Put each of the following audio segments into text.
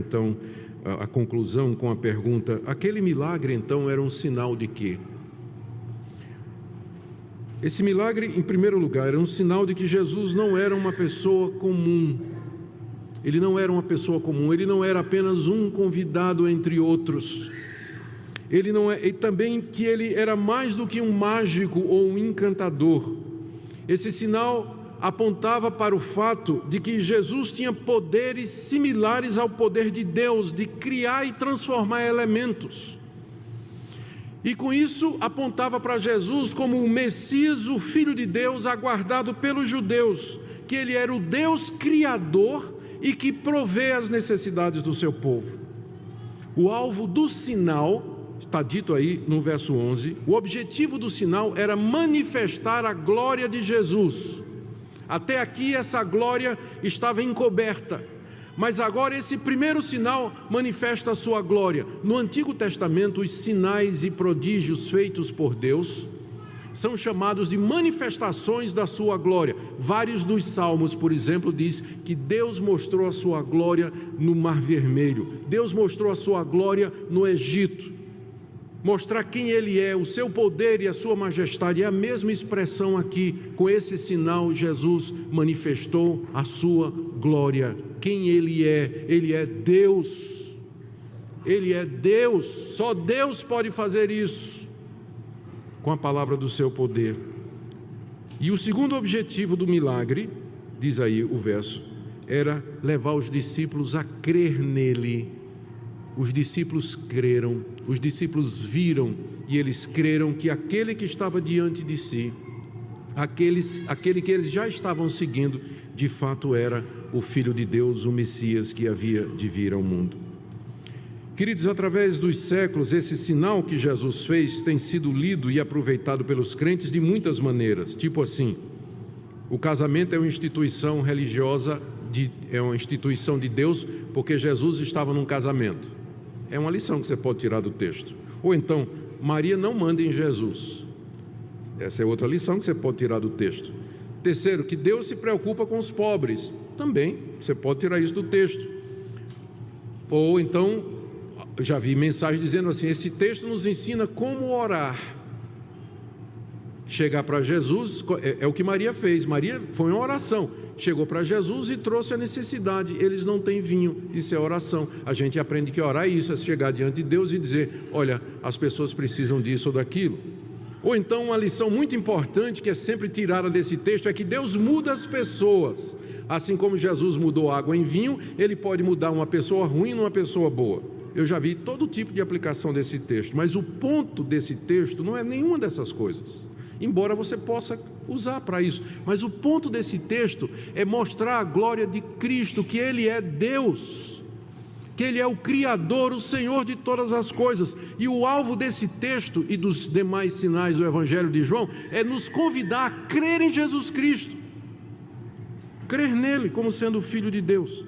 Então, a conclusão com a pergunta: aquele milagre então era um sinal de quê? Esse milagre, em primeiro lugar, era um sinal de que Jesus não era uma pessoa comum. Ele não era uma pessoa comum, ele não era apenas um convidado entre outros. E também que ele era mais do que um mágico ou um encantador. Esse sinal apontava para o fato de que Jesus tinha poderes similares ao poder de Deus, de criar e transformar elementos. E com isso apontava para Jesus como o Messias, o Filho de Deus, aguardado pelos judeus, que ele era o Deus criador e que provê as necessidades do seu povo. O alvo do sinal, está dito aí no verso 11, o objetivo do sinal era manifestar a glória de Jesus. Até aqui essa glória estava encoberta, mas agora esse primeiro sinal manifesta a sua glória. No Antigo Testamento, os sinais e prodígios feitos por Deus são chamados de manifestações da sua glória. Vários dos salmos, por exemplo, diz que Deus mostrou a sua glória no Mar Vermelho, Deus mostrou a sua glória no Egito. Mostrar quem Ele é, o seu poder e a sua majestade, é a mesma expressão aqui. Com esse sinal, Jesus manifestou a sua glória. Quem Ele é Deus. Ele é Deus, só Deus pode fazer isso, com a palavra do seu poder. E o segundo objetivo do milagre, diz aí o verso, era levar os discípulos a crer nele. Os discípulos creram, os discípulos viram e eles creram que aquele que estava diante de si, aquele que eles já estavam seguindo, de fato era o Filho de Deus, o Messias que havia de vir ao mundo. Queridos, através dos séculos, esse sinal que Jesus fez tem sido lido e aproveitado pelos crentes de muitas maneiras. Tipo assim, o casamento é uma instituição religiosa, é uma instituição de Deus, porque Jesus estava num casamento. É uma lição que você pode tirar do texto. Ou então, Maria não manda em Jesus. Essa é outra lição que você pode tirar do texto. Terceiro, que Deus se preocupa com os pobres. Também, você pode tirar isso do texto. Ou então, já vi mensagem dizendo assim, esse texto nos ensina como orar. Chegar para Jesus, é o que Maria fez. Maria foi uma oração. Chegou para Jesus e trouxe a necessidade. Eles não têm vinho, isso é oração. A gente aprende que orar é isso, é chegar diante de Deus e dizer, olha, as pessoas precisam disso ou daquilo. Ou então uma lição muito importante que é sempre tirada desse texto é que Deus muda as pessoas. Assim como Jesus mudou água em vinho, Ele pode mudar uma pessoa ruim numa pessoa boa. Eu já vi todo tipo de aplicação desse texto, mas o ponto desse texto não é nenhuma dessas coisas, embora você possa usar para isso, mas o ponto desse texto é mostrar a glória de Cristo, que Ele é Deus, que Ele é o Criador, o Senhor de todas as coisas. E o alvo desse texto e dos demais sinais do Evangelho de João é nos convidar a crer em Jesus Cristo, crer nele como sendo o Filho de Deus.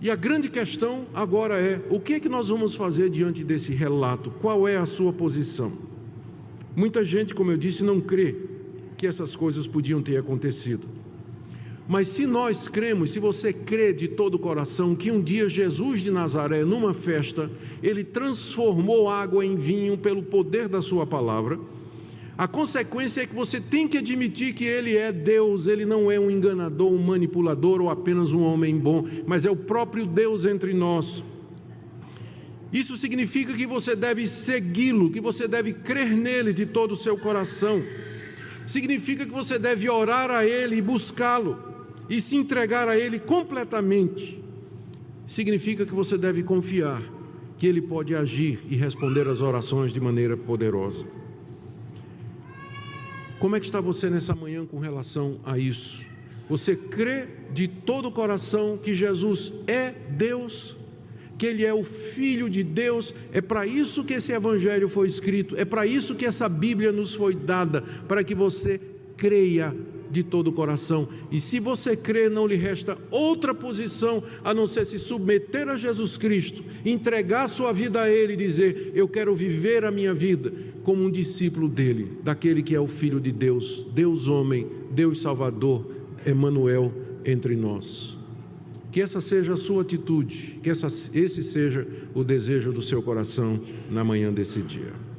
E a grande questão agora é, o que é que nós vamos fazer diante desse relato? Qual é a sua posição? Muita gente, como eu disse, não crê que essas coisas podiam ter acontecido. Mas se nós cremos, se você crê de todo o coração que um dia Jesus de Nazaré, numa festa, Ele transformou água em vinho pelo poder da sua palavra, a consequência é que você tem que admitir que Ele é Deus. Ele não é um enganador, um manipulador ou apenas um homem bom, mas é o próprio Deus entre nós. Isso significa que você deve segui-lo, que você deve crer nele de todo o seu coração. Significa que você deve orar a Ele e buscá-lo e se entregar a Ele completamente. Significa que você deve confiar que Ele pode agir e responder às orações de maneira poderosa. Como é que está você nessa manhã com relação a isso? Você crê de todo o coração que Jesus é Deus, que Ele é o Filho de Deus? É para isso que esse Evangelho foi escrito, é para isso que essa Bíblia nos foi dada, para que você creia de todo o coração. E se você crê, não lhe resta outra posição a não ser se submeter a Jesus Cristo, entregar sua vida a Ele e dizer, eu quero viver a minha vida como um discípulo dEle, daquele que é o Filho de Deus, Deus homem, Deus Salvador, Emanuel entre nós. Que essa seja a sua atitude, que esse seja o desejo do seu coração na manhã desse dia.